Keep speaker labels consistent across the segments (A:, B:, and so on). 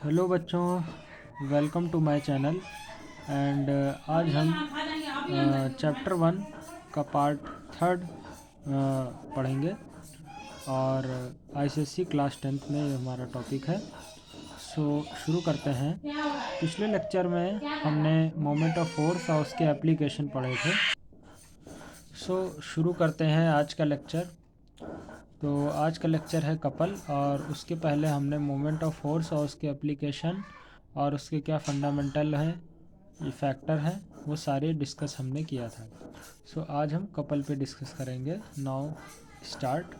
A: Hello बच्चों, welcome to my channel. And आज हम चैप्टर 1 का पार्ट 3 पढ़ेंगे और आईसीएससी क्लास 10th में ये हमारा टॉपिक है। शुरू करते हैं। पिछले लेक्चर में हमने मोमेंट ऑफ फोर्स और उसके एप्लीकेशन पढ़े थे। शुरू करते हैं आज का लेक्चर। तो आज का लेक्चर है कपल, और उसके पहले हमने मोमेंट ऑफ फोर्स और उसके एप्लीकेशन और उसके क्या फंडामेंटल है, ये फैक्टर है, वो सारे डिस्कस हमने किया था। आज हम कपल पे डिस्कस करेंगे। Now start.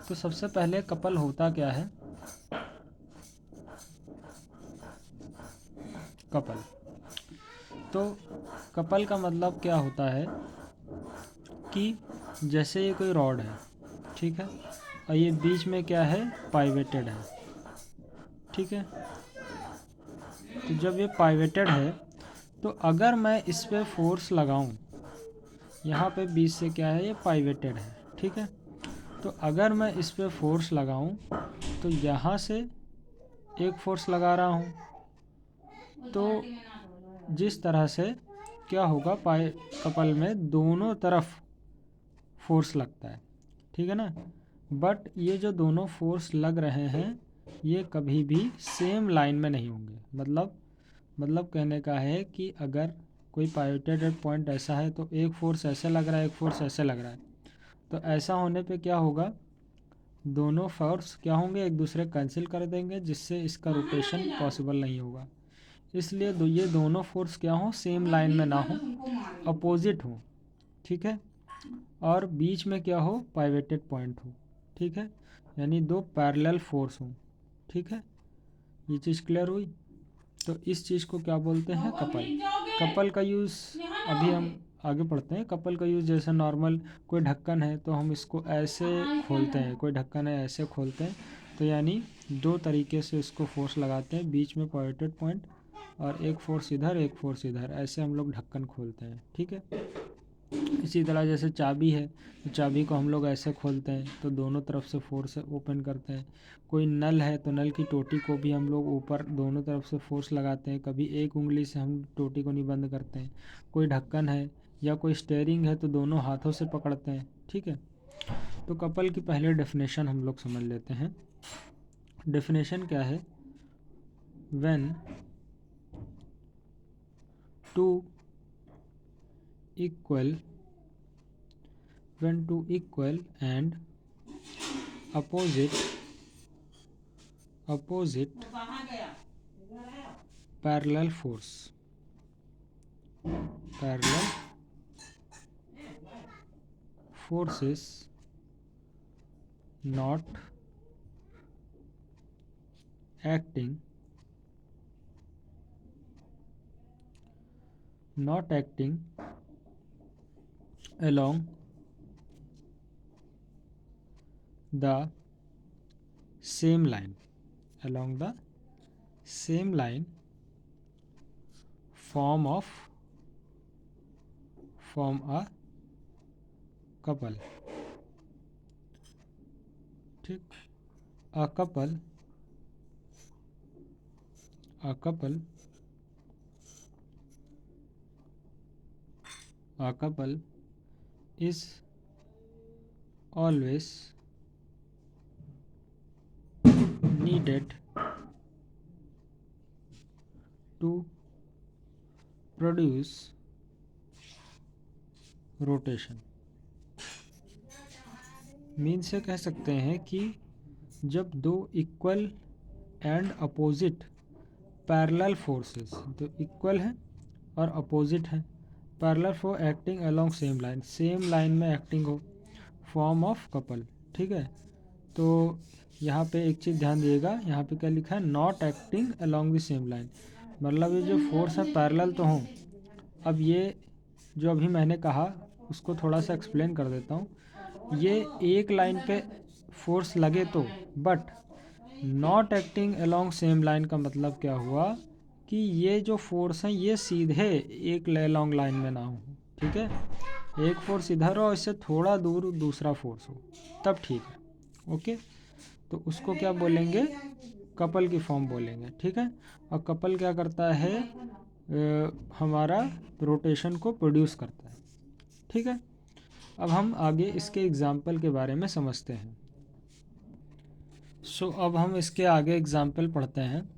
A: तो सबसे पहले कपल होता क्या है। कपल तो कपल का मतलब क्या होता है कि जैसे ये कोई रॉड है, ठीक है, और ये बीच में क्या है, पाइवेटेड है, ठीक है। तो जब ये पाइवेटेड है तो अगर मैं इस पे फोर्स लगाऊं, यहाँ पे बीच से क्या है, ये पाइवेटेड है, ठीक है। तो अगर मैं इस पे फोर्स लगाऊं तो यहाँ से एक फोर्स लगा रहा हूँ, तो जिस तरह से क्या होगा, कपल में दोनों तरफ फोर्स लगता है, ठीक है ना। बट ये जो दोनों फोर्स लग रहे हैं ये कभी भी सेम लाइन में नहीं होंगे। मतलब कहने का है कि अगर कोई पाइवोटेड पॉइंट ऐसा है तो एक फोर्स ऐसे लग रहा है, एक फोर्स ऐसे लग रहा है, तो ऐसा होने पे क्या होगा, दोनों फोर्स क्या होंगे, एक दूसरे कैंसिल कर देंगे, जिससे इसका रोटेशन पॉसिबल नहीं होगा। इसलिए ये दोनों फोर्स क्या हो, सेम लाइन में ना हो, अपोजिट हो, ठीक है। और बीच में क्या हो, पाइवेटेड पॉइंट हो, ठीक है, यानी दो पैरेलल फोर्स हो, ठीक है। ये चीज़ क्लियर हुई। तो इस चीज़ को क्या बोलते हैं, कपल। कपल का यूज़ अभी हम आगे पढ़ते हैं। कपल का यूज़ जैसे नॉर्मल कोई ढक्कन है तो हम इसको ऐसे खोलते हैं, कोई ढक्कन है ऐसे खोलते हैं, तो यानी दो तरीके से इसको फोर्स लगाते हैं, बीच में पॉइंटेड पॉइंट और एक फोर्स इधर एक फोर्स इधर, ऐसे हम लोग ढक्कन खोलते हैं, ठीक है। इसी तरह जैसे चाबी है तो चाबी को हम लोग ऐसे खोलते हैं तो दोनों तरफ से फोर्स ओपन करते हैं। कोई नल है तो नल की टोटी को भी हम लोग ऊपर दोनों तरफ से फोर्स लगाते हैं, कभी एक उंगली से हम टोटी को नहीं बंद करते हैं। कोई ढक्कन है या कोई स्टेयरिंग है तो दोनों हाथों से पकड़ते हैं, ठीक है। तो कपल की पहले डेफिनेशन हम लोग समझ लेते हैं। डेफिनेशन क्या है, when two equal and opposite parallel forces not acting along the same line form a couple, ठीक। a couple is always needed to produce rotation. Mean से कह सकते हैं कि जब दो equal and opposite parallel forces, तो इक्वल है और अपोजिट है, parallel for acting along same line में एक्टिंग हो, फॉर्म ऑफ कपल, ठीक है। तो यहाँ पे एक चीज़ ध्यान दिएगा, यहाँ पे क्या लिखा है, not acting along the same line, मतलब ये जो फोर्स है पैरेलल तो हों। अब ये जो अभी मैंने कहा उसको थोड़ा सा एक्सप्लेन कर देता हूँ। ये एक लाइन पे फोर्स लगे तो, but not acting along same line का मतलब क्या हुआ कि ये जो फोर्स हैं ये सीधे एक लॉन्ग लाइन में ना हो, ठीक है। एक फोर्स इधर हो, इससे थोड़ा दूर दूसरा फोर्स हो, तब ठीक है, ओके। तो उसको क्या बोलेंगे, कपल की फॉर्म बोलेंगे, ठीक है। और कपल क्या करता है, हमारा रोटेशन को प्रोड्यूस करता है, ठीक है। अब हम आगे इसके एग्जाम्पल के बारे में समझते हैं। अब हम इसके आगे एग्जाम्पल पढ़ते हैं।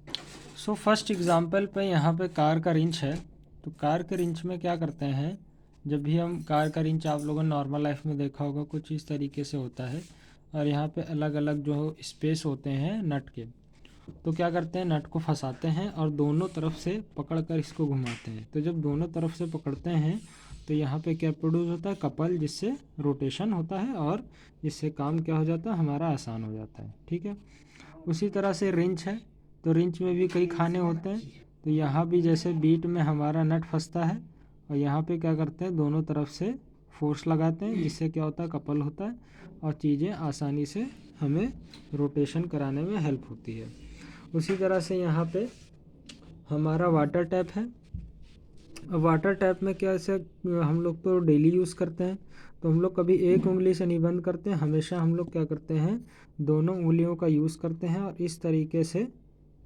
A: फर्स्ट एग्जाम्पल पे यहाँ पे कार का रिंच है। तो कार के रिंच में क्या करते हैं, जब भी हम कार का रिंच आप लोगों ने नॉर्मल लाइफ में देखा होगा, कुछ इस तरीके से होता है और यहाँ पे अलग अलग जो स्पेस होते हैं नट के। तो क्या करते हैं, नट को फंसाते हैं और दोनों तरफ से पकड़ कर इसको घुमाते हैं। तो जब दोनों तरफ से पकड़ते हैं तो यहाँ पे क्या प्रोड्यूस होता है, कपल, जिससे रोटेशन होता है और इससे काम क्या हो जाता है, हमारा आसान हो जाता है, ठीक है। उसी तरह से रिंच है। तो रिंच में भी कई खाने होते हैं। तो यहाँ भी जैसे बीट में हमारा नट फंसता है और यहाँ पे क्या करते हैं, दोनों तरफ से फोर्स लगाते हैं, जिससे क्या होता है, कपल होता है और चीज़ें आसानी से हमें रोटेशन कराने में हेल्प होती है। उसी तरह से यहाँ पे हमारा वाटर टैप है। वाटर टैप में क्या, ऐसे हम लोग तो डेली यूज़ करते हैं, तो हम लोग कभी एक उंगली से नहीं बंद करते हैं, हमेशा हम लोग क्या करते हैं, दोनों उंगलियों का यूज़ करते हैं और इस तरीके से,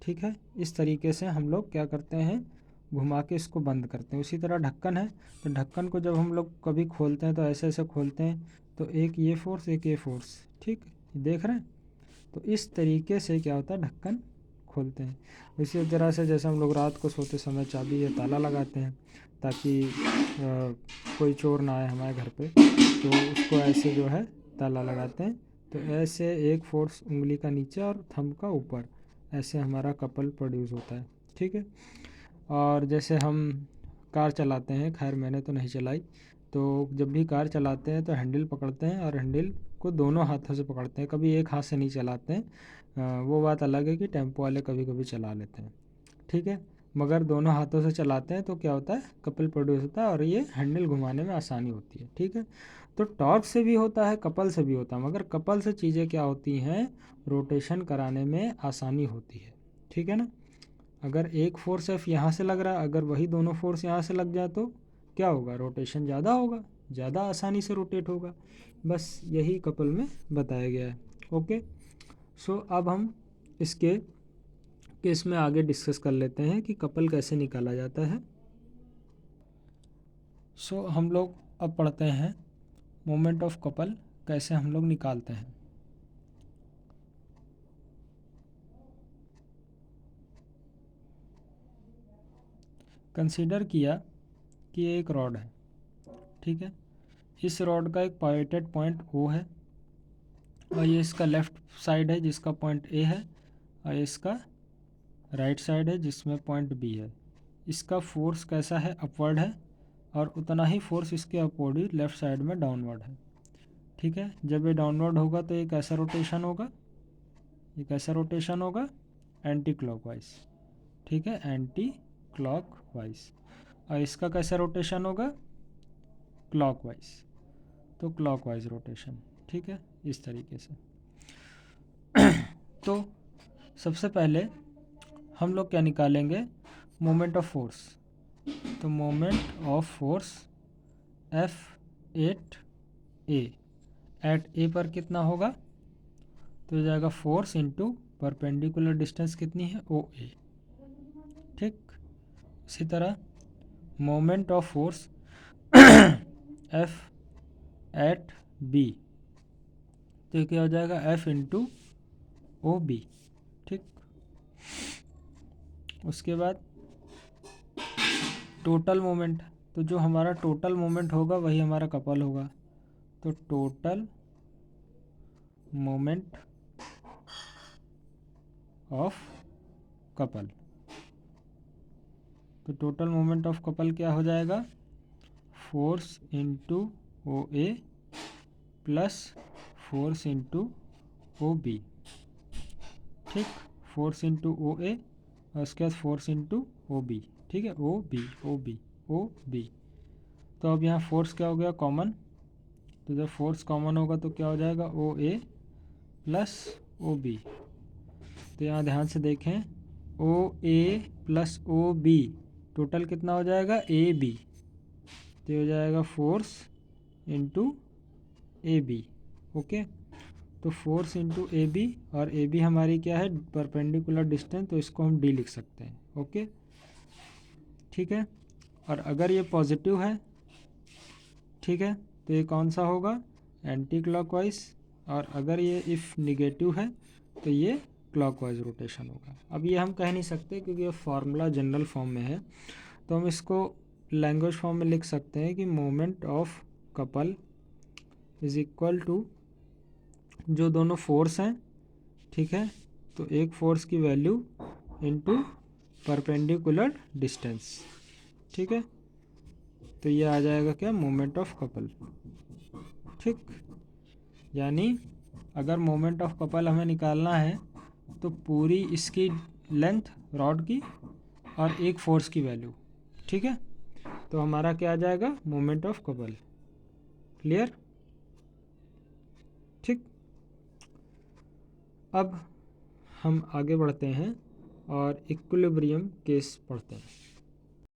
A: ठीक है, इस तरीके से हम लोग क्या करते हैं, घुमा के इसको बंद करते हैं। उसी तरह ढक्कन है। तो ढक्कन को जब हम लोग कभी खोलते हैं तो ऐसे ऐसे खोलते हैं, तो एक ये फोर्स एक ये फोर्स, ठीक, देख रहे हैं। तो इस तरीके से क्या होता है, ढक्कन खोलते हैं। इसी तरह से जैसे हम लोग रात को सोते समय चाबी या ताला लगाते हैं ताकि कोई चोर ना आए हमारे घर पे, तो उसको ऐसे जो है ताला लगाते हैं। तो ऐसे एक फोर्स उंगली का नीचे और थंब का ऊपर, ऐसे हमारा कपल प्रोड्यूस होता है, ठीक है। और जैसे हम कार चलाते हैं, खैर मैंने तो नहीं चलाई, तो जब भी कार चलाते हैं तो हैंडल पकड़ते हैं और हैंडल को दोनों हाथों से पकड़ते हैं, कभी एक हाथ से नहीं चलाते हैं। वो बात अलग है कि टेम्पो वाले कभी कभी चला लेते हैं, ठीक है, मगर दोनों हाथों से चलाते हैं तो क्या होता है, कपल प्रोड्यूस होता है और ये हैंडल घुमाने में आसानी होती है, ठीक है। तो टॉर्क से भी होता है, कपल से भी होता है, मगर कपल से चीज़ें क्या होती हैं, रोटेशन कराने में आसानी होती है, ठीक है ना। अगर एक फोर्स एफ यहाँ से लग रहा है, अगर वही दोनों फोर्स यहाँ से लग जाए तो क्या होगा, रोटेशन ज़्यादा होगा, ज़्यादा आसानी से रोटेट होगा। बस यही कपल में बताया गया है। ओके, अब हम इसके केस में आगे डिस्कस कर लेते हैं कि कपल कैसे निकाला जाता है। हम लोग अब पढ़ते हैं मोमेंट ऑफ कपल कैसे हम लोग निकालते हैं। कंसीडर किया कि ये एक रॉड है, ठीक है। इस रॉड का एक पाइवोटेड पॉइंट O है और ये इसका लेफ़्ट साइड है जिसका पॉइंट A है और इसका राइट साइड है जिसमें पॉइंट B है। इसका फोर्स कैसा है, अपवर्ड है, और उतना ही फोर्स इसके अपोजिट लेफ़्ट साइड में डाउनवर्ड है, ठीक है। जब ये डाउनवर्ड होगा तो ये कैसा रोटेशन होगा, ये कैसा रोटेशन होगा, एंटी क्लॉकवाइज, ठीक है, एंटी क्लॉकवाइज। और इसका कैसा रोटेशन होगा, क्लॉकवाइज, तो क्लॉकवाइज रोटेशन, ठीक है, इस तरीके से। तो सबसे पहले हम लोग क्या निकालेंगे, मोमेंट ऑफ फोर्स। तो moment of force F8A at A पर कितना होगा, तो हो जाएगा फोर्स इंटू परपेंडिकुलर डिस्टेंस कितनी है, OA, ठीक। इसी तरह moment of force F at B, तो क्या हो जाएगा, F इंटू OB, ठीक। उसके बाद टोटल मोमेंट, तो जो हमारा टोटल मोमेंट होगा वही हमारा कपल होगा। तो टोटल मोमेंट ऑफ कपल, तो टोटल मोमेंट ऑफ कपल क्या हो जाएगा, force into OA plus force into OB, ठीक, फोर्स इंटू OA और उसके बाद फोर्स इंटू OB, ठीक है, OB। तो अब यहाँ फोर्स क्या हो गया, कॉमन, तो जब फोर्स कॉमन होगा तो क्या हो जाएगा, OA प्लस OB। तो यहाँ ध्यान से देखें, OA प्लस OB टोटल कितना हो जाएगा, AB, तो हो जाएगा फोर्स इंटू AB, ओके। तो फोर्स इंटू ए बी, और ए बी हमारी क्या है, परपेंडिकुलर डिस्टेंस, तो इसको हम डी लिख सकते हैं। ओके, ठीक है। और अगर ये पॉजिटिव है, ठीक है, तो ये कौन सा होगा, एंटी क्लॉकवाइज। और अगर ये इफ़ निगेटिव है तो ये क्लॉकवाइज रोटेशन होगा। अब ये हम कह नहीं सकते क्योंकि ये फार्मूला जनरल फॉर्म में है, तो हम इसको लैंग्वेज फॉर्म में लिख सकते हैं कि moment of couple is equal to जो दोनों फोर्स हैं, ठीक है, तो एक फोर्स की वैल्यू इनटू परपेंडिकुलर डिस्टेंस, ठीक है, तो ये आ जाएगा क्या, मोमेंट ऑफ कपल। ठीक, यानी अगर मोमेंट ऑफ कपल हमें निकालना है तो पूरी इसकी लेंथ रॉड की और एक फोर्स की वैल्यू, ठीक है, तो हमारा क्या आ जाएगा, मोमेंट ऑफ कपल। क्लियर? ठीक, अब हम आगे बढ़ते हैं और इक्विलिब्रियम केस पढ़ते हैं।